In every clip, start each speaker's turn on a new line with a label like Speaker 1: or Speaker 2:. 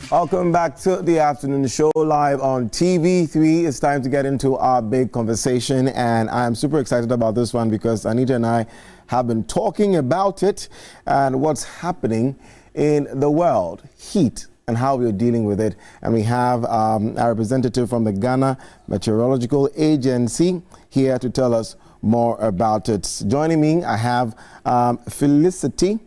Speaker 1: Welcome back to the afternoon show live on TV3. It's time to get into our big conversation, and I'm super excited about this one because Anita and I have been talking about it and what's happening in the world, heat, and how we're dealing with it. And we have a representative from the Ghana Meteorological Agency here to tell us more about it. Joining me, I have Felicity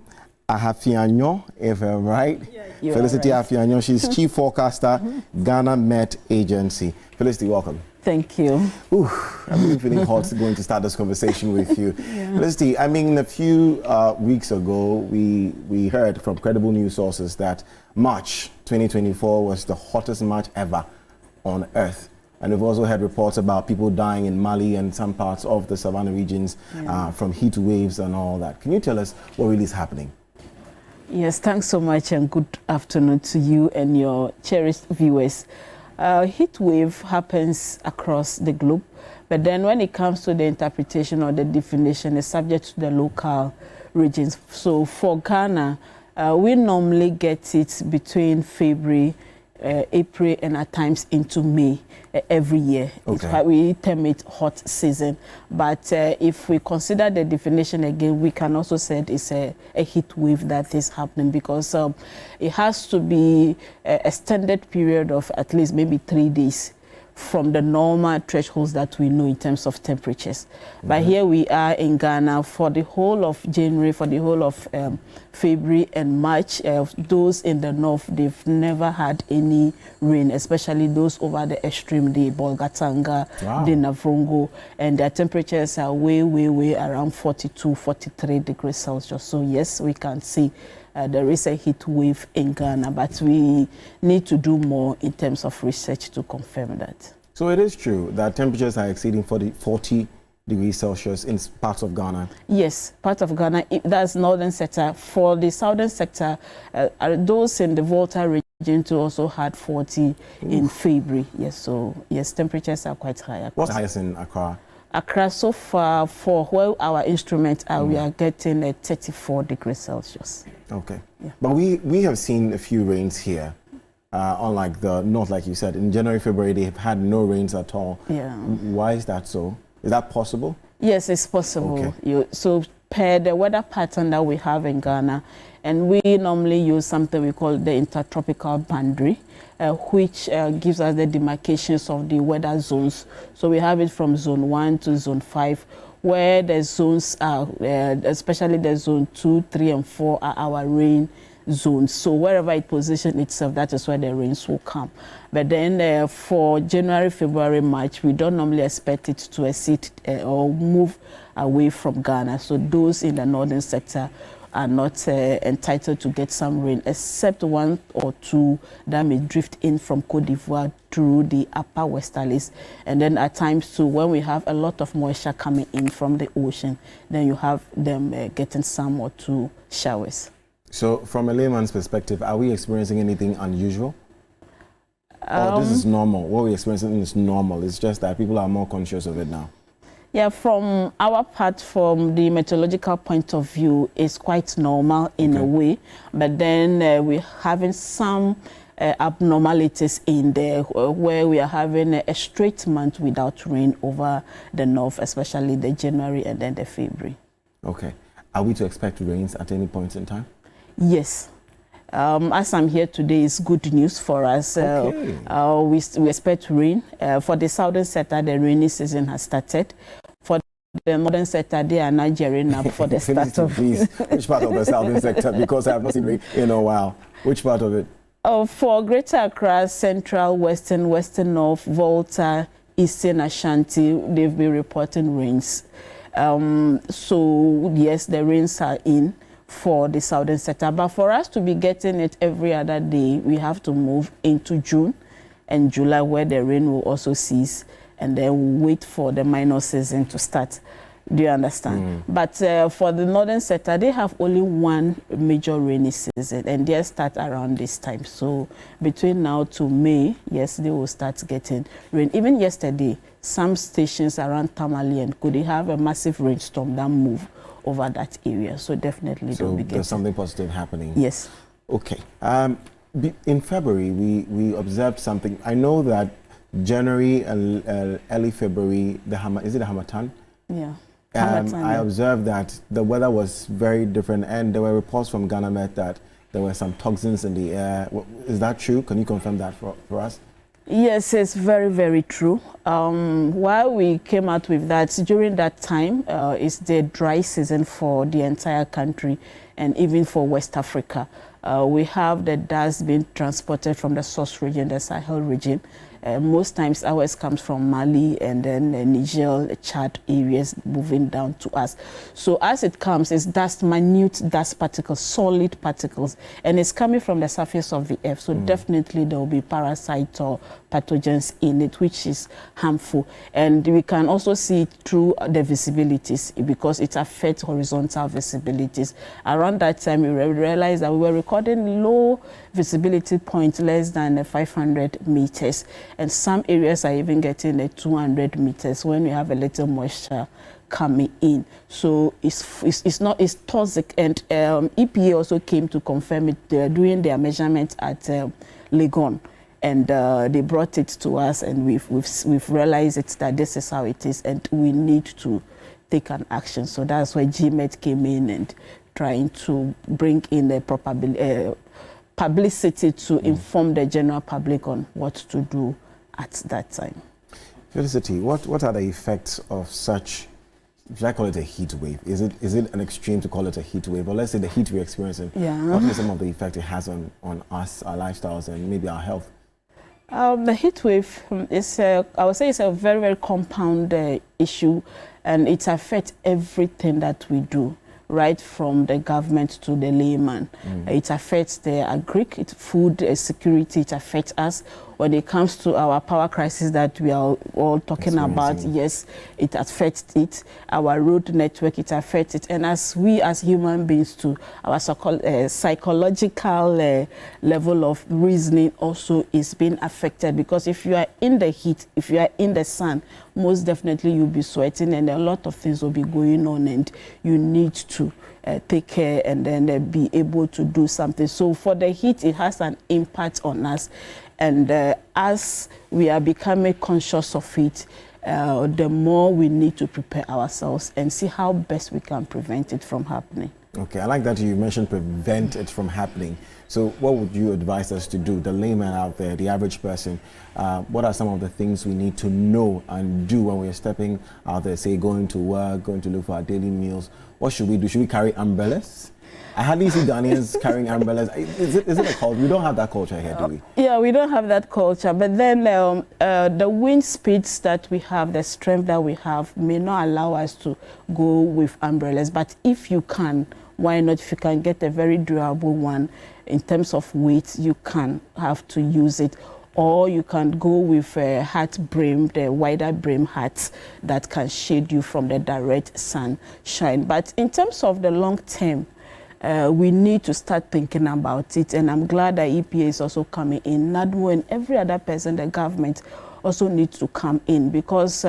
Speaker 1: Ahafianyo, if I'm right. Yeah, Felicity right. Ahafianyo, she's Chief Forecaster, Ghana Met Agency. Felicity, welcome.
Speaker 2: Thank you.
Speaker 1: Ooh, I'm really feeling hot going to start this conversation with you. Yeah. Felicity, I mean, a few weeks ago, we heard from credible news sources that March 2024 was the hottest March ever on Earth. And we've also heard reports about people dying in Mali and some parts of the savannah regions from heat waves and all that. Can you tell us what really is happening?
Speaker 2: Yes, thanks so much, and good afternoon to you and your cherished viewers. Heat wave happens across the globe, but then when it comes to the interpretation or the definition, it's subject to the local regions. So for Ghana, we normally get it between February, April, and at times into May every year. Okay. We term it hot season. But if we consider the definition again, we can also say it's a heat wave that is happening because it has to be an extended period of at least maybe 3 days from the normal thresholds that we know in terms of temperatures. But here we are in Ghana for the whole of January, for the whole of February and March. Those in the north, they've never had any rain, especially those over the extreme, the Bolgatanga, the Navrongo, and their temperatures are way around 42, 43 degrees Celsius. So yes, we can see there is a heat wave in Ghana, but we need to do more in terms of research to confirm that.
Speaker 1: So it is true that temperatures are exceeding 40 degrees Celsius in parts of Ghana? Yes,
Speaker 2: part of Ghana. That's northern sector. For the southern sector, those in the Volta region too also had 40 in February. Yes, so yes, temperatures are quite high.
Speaker 1: What's highest in Accra?
Speaker 2: Accra, so far, for where our instruments are, we are getting a 34 degrees Celsius.
Speaker 1: Okay. Yeah. But we have seen a few rains here, unlike the north, like you said. In January, February, they have had no rains at all.
Speaker 2: Yeah.
Speaker 1: Why is that so? Is that possible?
Speaker 2: Yes, it's possible. Okay. So per the weather pattern that we have in Ghana, and we normally use something we call the intertropical boundary, which gives us the demarcations of the weather zones. So we have it from zone 1 to zone 5, where the zones are, especially the zone 2, 3, and 4 are our rain zones. So wherever it positions itself, that is where the rains will come. But then for January, February, March, we don't normally expect it to exceed or move away from Ghana. So those in the northern sector are not entitled to get some rain, except 1 or 2 that may drift in from Cote d'Ivoire through the upper westerlies. And then at times too, when we have a lot of moisture coming in from the ocean, then you have them getting some or 2 showers.
Speaker 1: So from a layman's perspective, are we experiencing anything unusual? Or this is normal? What we're experiencing is normal. It's just that people are more conscious of it now.
Speaker 2: Yeah, from our part, from the meteorological point of view, it's quite normal in a way. But then we're having some abnormalities in there where we are having a straight month without rain over the north, especially the January and then the February.
Speaker 1: Okay. Are we to expect rains at any point in time?
Speaker 2: Yes. As I'm here today, it's good news for us. We expect rain. For the southern sector, the rainy season has started. For the northern sector, they are not gearing up for the start of
Speaker 1: Which part of the southern sector? Because I have not seen rain in a while. Which part of it?
Speaker 2: For Greater Accra, Central, Western North, Volta, Eastern Ashanti, they've been reporting rains. So yes, the rains are in for the southern sector, but for us to be getting it every other day, we have to move into June and July, where the rain will also cease, and then wait for the minor season to start. Do you understand? But for the northern sector, they have only 1 major rainy season, and they start around this time. So between now to May, yes, they will start getting rain. Even yesterday, some stations around Tamale and could have a massive rainstorm that moved over that area. So definitely
Speaker 1: so there's something positive happening.
Speaker 2: Yes.
Speaker 1: Okay. In February, we observed something. I know that January and early February, is it the Harmattan?
Speaker 2: Yeah.
Speaker 1: I observed that the weather was very different, and there were reports from Ghana Met that there were some toxins in the air. Is that true? Can you confirm that for us?
Speaker 2: Yes, it's very, very true. While we came out with that, during that time, it's the dry season for the entire country and even for West Africa. We have the dust being transported from the source region, the Sahel region. Most times ours comes from Mali and then Niger, Chad areas moving down to us. So as it comes, it's dust, minute dust particles, solid particles, and it's coming from the surface of the earth. So definitely there will be parasites or pathogens in it, which is harmful. And we can also see it through the visibilities because it affects horizontal visibilities. Around that time, we realized that we were recording low visibility points, less than 500 meters. And some areas are even getting 200 meters when we have a little moisture coming in. So it's toxic, and EPA also came to confirm it. They're doing their measurements at Legon, and they brought it to us, and we've realized it that this is how it is, and we need to take an action. So that's why GMET came in and trying to bring in the proper publicity to inform the general public on what to do at that time.
Speaker 1: Felicity, what are the effects of such, should I call it a heat wave? Is it an extreme to call it a heat wave? Or let's say the heat we're experiencing, what are some of the effects it has on us, our lifestyles, and maybe our health?
Speaker 2: The heat wave is, I would say, it's a very, very compound issue, and it affects everything that we do, right from the government to the layman. It affects the food security. It affects us. When it comes to our power crisis that we are all talking about, yes, it affects it. Our road network, it affects it. And as we as human beings too, our psychological level of reasoning also is being affected, because if you are in the heat, if you are in the sun, most definitely you'll be sweating and a lot of things will be going on, and you need to take care and then be able to do something. So for the heat, it has an impact on us. And as we are becoming conscious of it, the more we need to prepare ourselves and see how best we can prevent it from happening.
Speaker 1: Okay, I like that you mentioned prevent it from happening. So what would you advise us to do, the layman out there, the average person? What are some of the things we need to know and do when we're stepping out there, say going to work, going to look for our daily meals? What should we do? Should we carry umbrellas? I hardly see Ghanaians carrying umbrellas. Is it a culture? We don't have that culture here, do we?
Speaker 2: Yeah, we don't have that culture. But then the wind speeds that we have, the strength that we have, may not allow us to go with umbrellas. But if you can, why not? If you can get a very durable one in terms of weight, you can have to use it. Or you can go with a hat brim, the wider brim hats that can shade you from the direct sunshine. But in terms of the long term, we need to start thinking about it, and I'm glad that EPA is also coming in. NADMO and every other person, the government also needs to come in, because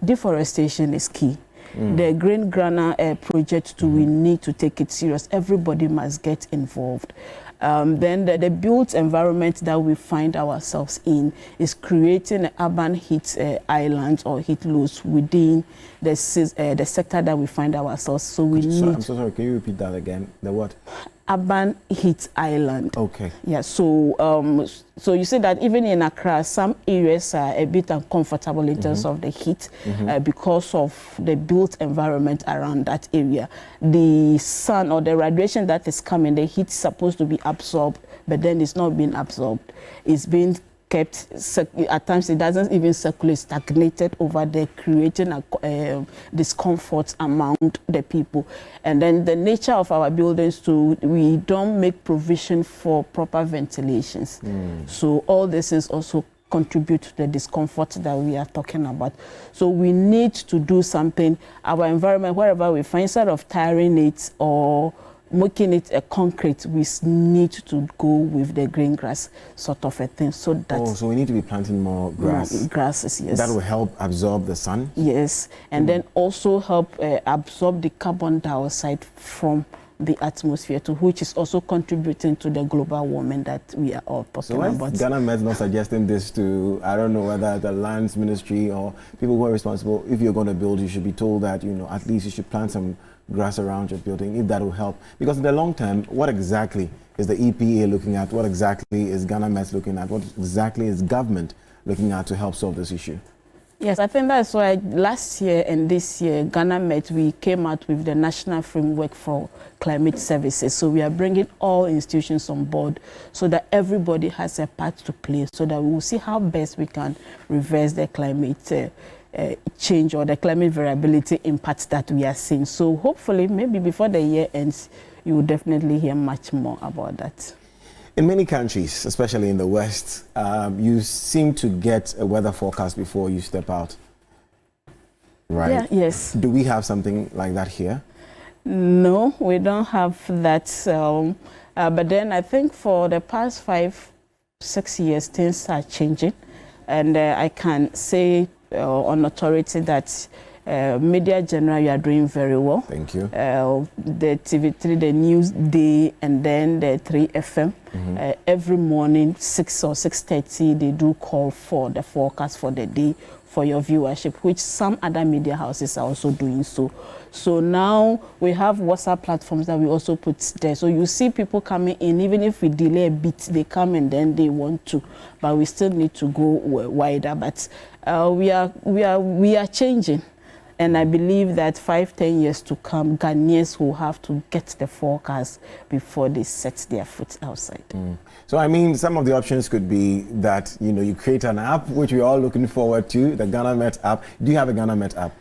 Speaker 2: deforestation is key. The Green Ghana project too, we need to take it serious. Everybody must get involved. Then the built environment that we find ourselves in is creating an urban heat island or heat loads within the sector that we find ourselves. So we need...
Speaker 1: I'm so sorry, can you repeat that again? The what?
Speaker 2: Urban heat island.
Speaker 1: Okay.
Speaker 2: Yeah, so so you see that even in Accra, some areas are a bit uncomfortable in terms of the heat because of the built environment around that area. The sun or the radiation that is coming, the heat is supposed to be absorbed, but then it's not being absorbed. It's being kept, at times it doesn't even circulate, stagnated over there, creating a discomfort among the people. And then the nature of our buildings too, we don't make provision for proper ventilations. So all this is also contribute to the discomfort that we are talking about. So we need to do something. Our environment, wherever we find, instead of tiring it or making it a concrete, we need to go with the green grass sort of a thing. So that
Speaker 1: so we need to be planting more grass.
Speaker 2: Grasses, yes.
Speaker 1: That will help absorb the sun.
Speaker 2: Yes, and then also help absorb the carbon dioxide from the atmosphere too, which is also contributing to the global warming that we are all talking about.
Speaker 1: So Ghana Met not suggesting this to, I don't know whether the lands ministry or people who are responsible, if you're going to build, you should be told that, you know, at least you should plant some grass around your building, if that will help. Because in the long term, what exactly is the EPA looking at? What exactly is Ghana Met looking at? What exactly is government looking at to help solve this issue?
Speaker 2: Yes, I think that's why last year and this year, Ghana Met, we came out with the National Framework for Climate Services. So we are bringing all institutions on board so that everybody has a part to play, so that we will see how best we can reverse the climate change or the climate variability impact that we are seeing. So hopefully, maybe before the year ends, you will definitely hear much more about that.
Speaker 1: In many countries, especially in the West, you seem to get a weather forecast before you step out, right?
Speaker 2: Yeah, yes.
Speaker 1: Do we have something like that here?
Speaker 2: No, we don't have that. But then I think for the past 5-6 years, things are changing. And I can say on authority that Media General, you are doing very well.
Speaker 1: Thank you.
Speaker 2: The TV3, the News Day, and then the 3FM. Every morning, 6 or 6:30, they do call for the forecast for the day for your viewership, which some other media houses are also doing so. So now we have WhatsApp platforms that we also put there. So you see people coming in, even if we delay a bit, they come and then they want to, but we still need to go wider. But we are changing. And I believe that 5-10 years to come, Ghanaians will have to get the forecast before they set their foot outside.
Speaker 1: So, I mean, some of the options could be that, you know, you create an app, which we're all looking forward to, the Ghana Met app. Do you have a Ghana Met app?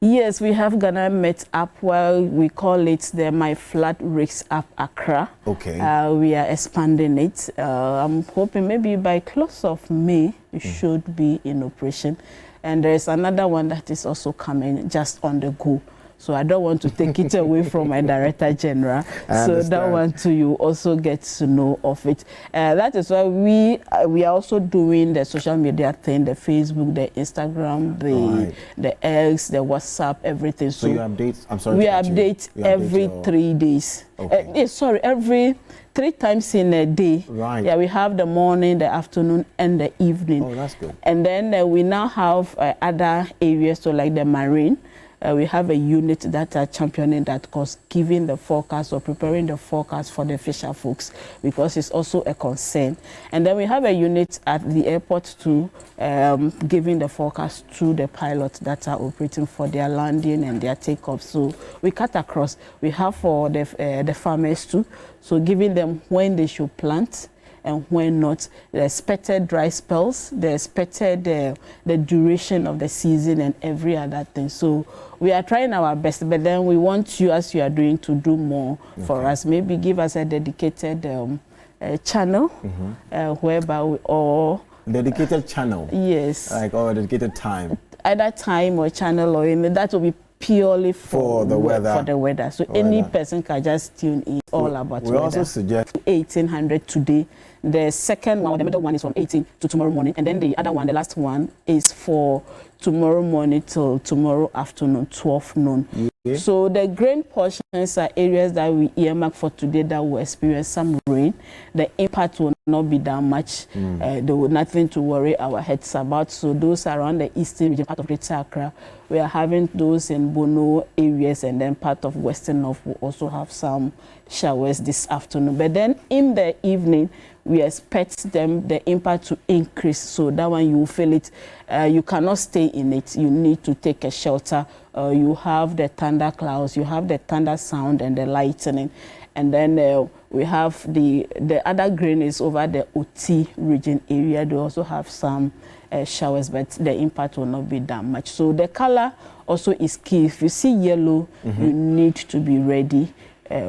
Speaker 2: Yes, we have Ghana Met app. Well, we call it the My Flat Risk app Accra.
Speaker 1: Okay.
Speaker 2: We are expanding it. I'm hoping maybe by close of May, it should be in operation. And there's another one that is also coming just on the go. So I don't want to take it away from my Director General. So that one too, you also get to know of it. That is why we are also doing the social media thing, the Facebook, the Instagram, the X, the WhatsApp, everything.
Speaker 1: So you update, I'm sorry.
Speaker 2: We update every 3 days.
Speaker 1: Okay.
Speaker 2: Every 3 times in a day.
Speaker 1: Right.
Speaker 2: Yeah, we have the morning, the afternoon, and the evening.
Speaker 1: Oh, that's good.
Speaker 2: And then we now have other areas, so like the marine. We have a unit that are championing that cause, giving the forecast or preparing the forecast for the fisher folks, because it's also a concern. And then we have a unit at the airport too, giving the forecast to the pilots that are operating for their landing and their takeoff. So we cut across. We have for the farmers too, so giving them when they should plant and when not, the expected dry spells, the expected the duration of the season and every other thing. So we are trying our best, but then we want you, as you are doing, to do more for us. Maybe give us a dedicated channel whereby we all...
Speaker 1: Dedicated channel?
Speaker 2: Yes.
Speaker 1: Like, or a dedicated time? Either
Speaker 2: time or channel, or that will be purely for
Speaker 1: the weather.
Speaker 2: For the weather. So any person can just tune in all about weather.
Speaker 1: We also suggest
Speaker 2: 1800 today. The second one, the middle one, is from 18 to tomorrow morning, and then the other one, the last one, is for tomorrow morning till tomorrow afternoon, 12 noon. Yeah. So the grain portions are areas that we earmark for today that will experience some rain. The impact will not be that much. There will nothing to worry our heads about. So those around the eastern region, part of Greater Accra, we are having those in Bono areas, and then part of Western North will also have some showers this afternoon. But then in the evening, we expect the impact to increase. So that one, you will feel it. You cannot stay in it. You need to take a shelter. You have the thunder clouds, you have the thunder sound and the lightning. And then we have the other grain is over the OT region area. They also have some showers, but the impact will not be that much. So the color also is key. If you see yellow, you need to be ready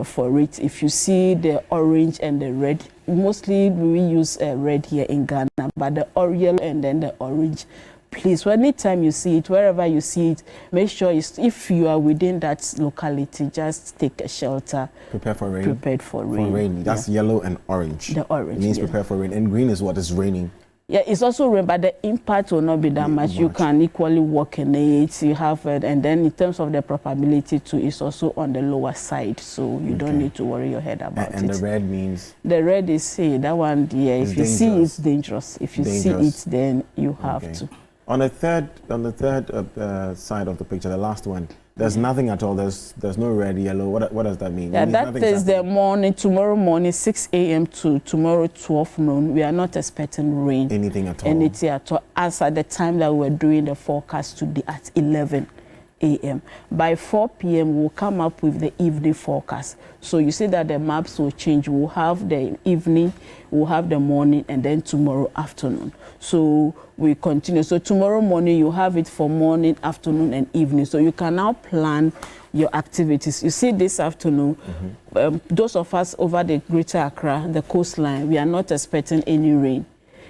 Speaker 2: for it. If you see the orange and the red, mostly we use red here in Ghana, but the yellow and then the orange, please, anytime you see it, wherever you see it, make sure if you are within that locality, just take a shelter.
Speaker 1: Prepare for rain.
Speaker 2: Prepared for rain.
Speaker 1: That's yellow and orange.
Speaker 2: The orange.
Speaker 1: It means prepare for rain. And green is what is raining.
Speaker 2: Yeah, it's also rain, but the impact will not be that much. You can equally walk in it. You have it, and then in terms of the probability too, it's also on the lower side, so you don't need to worry your head about it.
Speaker 1: And the red means?
Speaker 2: The red is, say, that one, yeah, if you see it's dangerous. If you see it, then you have to.
Speaker 1: On the third side of the picture, the last one, there's nothing at all. There's no red, yellow. What does that mean?
Speaker 2: Yeah, that is the morning, tomorrow morning, 6 a.m. to tomorrow 12 noon. We are not expecting rain.
Speaker 1: Anything at all?
Speaker 2: Anything at all. As at the time that we're doing the forecast today at 11 a.m. By 4 p.m. we'll come up with the evening forecast. So you see that the maps will change. We'll have the evening, we'll have the morning, and then tomorrow afternoon. So we continue. So tomorrow morning you have it for morning, afternoon, and evening. So you can now plan your activities. You see this afternoon, those of us over the Greater Accra, the coastline, we are not expecting any rain.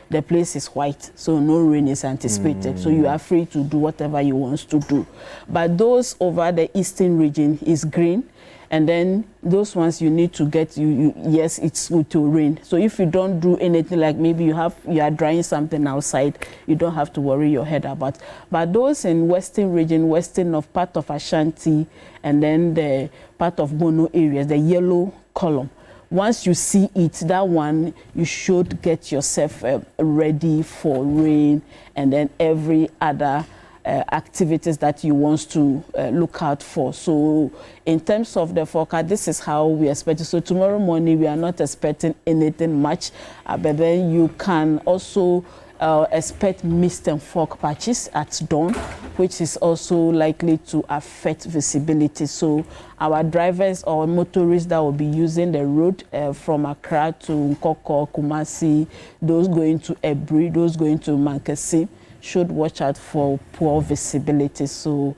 Speaker 2: The place is white, so no rain is anticipated. So you are free to do whatever you want to do. But those over the eastern region is green, and then those ones you need to get, yes, it's going to rain. So if you don't do anything, like maybe you are drying something outside, you don't have to worry your head about. But those in western region, western of part of Ashanti, and then the part of Bono areas, the yellow column, once you see it, that one, you should get yourself ready for rain, and then every other activities that you want to look out for. So in terms of the forecast, this is how we expect it. So tomorrow morning, we are not expecting anything much, but then you can also expect mist and fog patches at dawn, which is also likely to affect visibility. So our drivers or motorists that will be using the road from Accra to Nkoko, Kumasi, those going to Ebri, those going to Mankesi, should watch out for poor visibility. So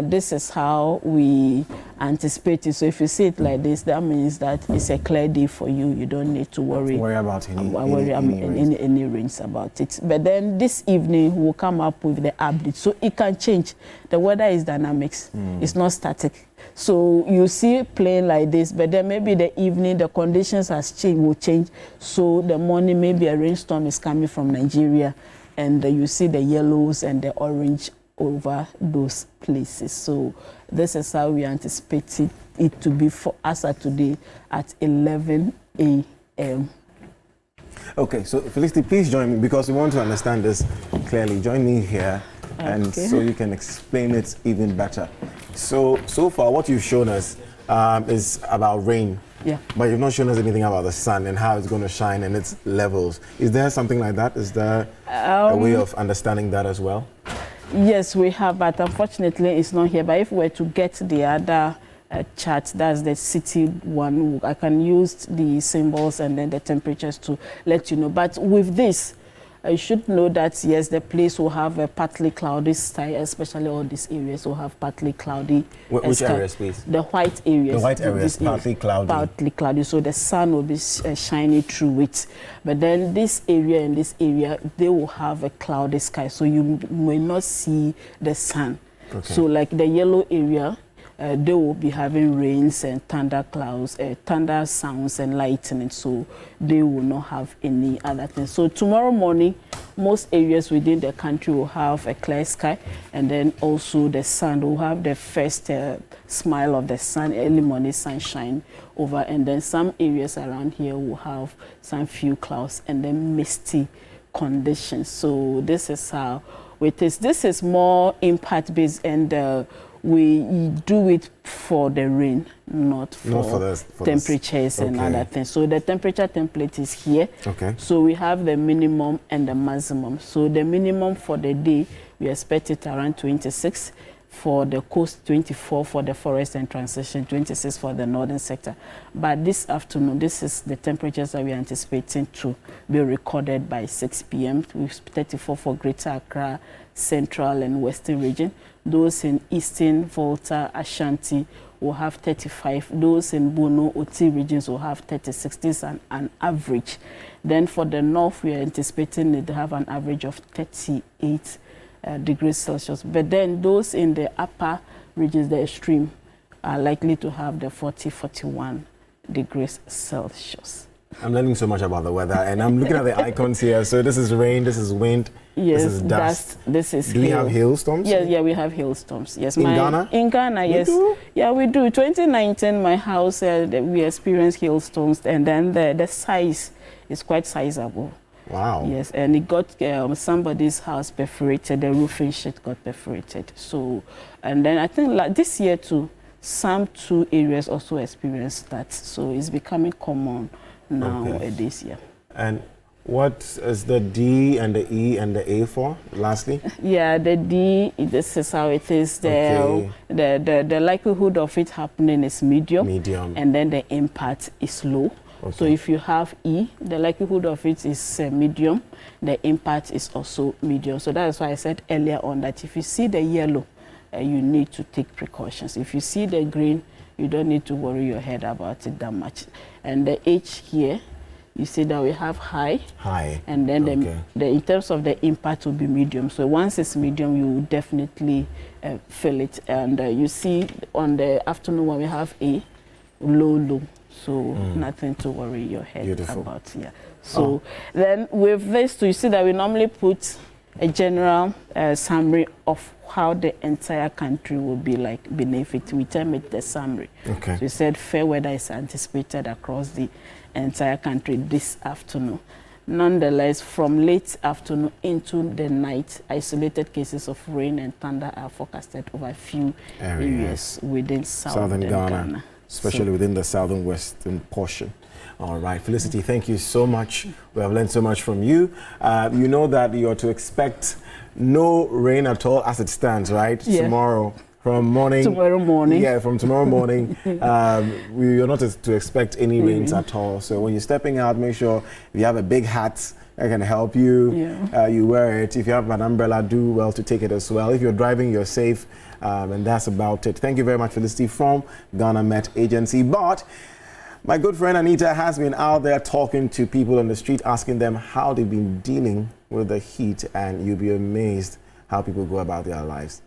Speaker 2: this is how we anticipate it. So if you see it like this, that means that it's a clear day for you. You don't need to worry
Speaker 1: about
Speaker 2: any rains about it. But then this evening we'll come up with the update. So it can change. The weather is dynamics. It's not static. So you see it playing like this, but then maybe the evening the conditions will change. So the morning maybe a rainstorm is coming from Nigeria, and you see the yellows and the orange over those places. So this is how we anticipate it to be for us today at 11 a.m.
Speaker 1: Okay, so Felicity, please join me because we want to understand this clearly. Join me here, and so you can explain it even better. So far what you've shown us is about rain. Yeah. But you've not shown us anything about the sun and how it's going to shine and its levels. Is there something like that? Is there a way of understanding that as well?
Speaker 2: Yes, we have, but unfortunately it's not here. But if we were to get the other chart, that's the city one, I can use the symbols and then the temperatures to let you know. But with this, you should know that, yes, the place will have a partly cloudy sky, especially all these areas will have partly cloudy
Speaker 1: Which
Speaker 2: sky.
Speaker 1: areas, please?
Speaker 2: The white areas.
Speaker 1: The white areas, partly cloudy.
Speaker 2: Partly cloudy, so the sun will be shining through it. But then this area and this area, they will have a cloudy sky, so you may not see the sun. Okay. So like the yellow area, they will be having rains and thunder clouds, thunder sounds and lightning, so they will not have any other things. So tomorrow morning, most areas within the country will have a clear sky, and then also the sun will have the first smile of the sun, early morning sunshine over, and then some areas around here will have some few clouds and then misty conditions. So this is how it is. This is more impact based, and we do it for the rain, not for temperatures and other things. So the temperature template is here. Okay. So we have the minimum and the maximum. So the minimum for the day, we expect it around 26. For the coast, 24 for the forest and transition, 26 for the northern sector. But this afternoon, this is the temperatures that we are anticipating to be recorded by 6 p.m. with 34 for Greater Accra, Central and Western region. Those in Eastern, Volta, Ashanti will have 35. Those in Bono, Oti regions will have 36. This is an average. Then for the north, we are anticipating it to have an average of 38 degrees Celsius. But then those in the upper regions, the extreme, are likely to have the 40, 41 degrees Celsius.
Speaker 1: I'm learning so much about the weather, and I'm looking at the icons here. So this is rain, this is wind,
Speaker 2: yes,
Speaker 1: this is dust.
Speaker 2: This is
Speaker 1: Do we have hailstorms?
Speaker 2: Yes, yeah, we have hailstorms. Yes,
Speaker 1: in Ghana?
Speaker 2: In Ghana, yes.
Speaker 1: Do?
Speaker 2: Yeah, we do. 2019, my house, we experienced hailstorms, and then the size is quite sizable.
Speaker 1: Wow.
Speaker 2: Yes, and it got somebody's house perforated, the roofing sheet got perforated. So, and then I think like this year too, some 2 areas also experienced that. So it's becoming common now this year.
Speaker 1: And what is the D and the E and the A for, lastly?
Speaker 2: Yeah, the D, this is how it is. The likelihood of it happening is medium. Medium. And then the impact is low. Okay. So if you have E, the likelihood of it is medium. The impact is also medium. So that's why I said earlier on that if you see the yellow, you need to take precautions. If you see the green, you don't need to worry your head about it that much. And the H here, you see that we have high. High. And then in terms of the impact will be medium. So once it's medium, you will definitely feel it. And you see on the afternoon when we have A, low, low. So nothing to worry your head about. Yeah. So then with this, you see that we normally put a general summary of how the entire country will be like beneath it. We term it the summary. Okay. So we said fair weather is anticipated across the entire country this afternoon. Nonetheless, from late afternoon into the night, isolated cases of rain and thunder are forecasted over a few areas within southern Ghana. Especially within the southern western portion. All right, Felicity, thank you so much. We have learned so much from you. You know that you're to expect no rain at all as it stands, right? Yeah. Tomorrow. From morning. Tomorrow morning. Yeah, from tomorrow morning. You're not to expect any rains at all. So when you're stepping out, make sure if you have a big hat that can help you, you wear it. If you have an umbrella, do well to take it as well. If you're driving, you're safe. And that's about it. Thank you very much, Felicity, from Ghana Met Agency. But my good friend Anita has been out there talking to people on the street, asking them how they've been dealing with the heat, and you'll be amazed how people go about their lives.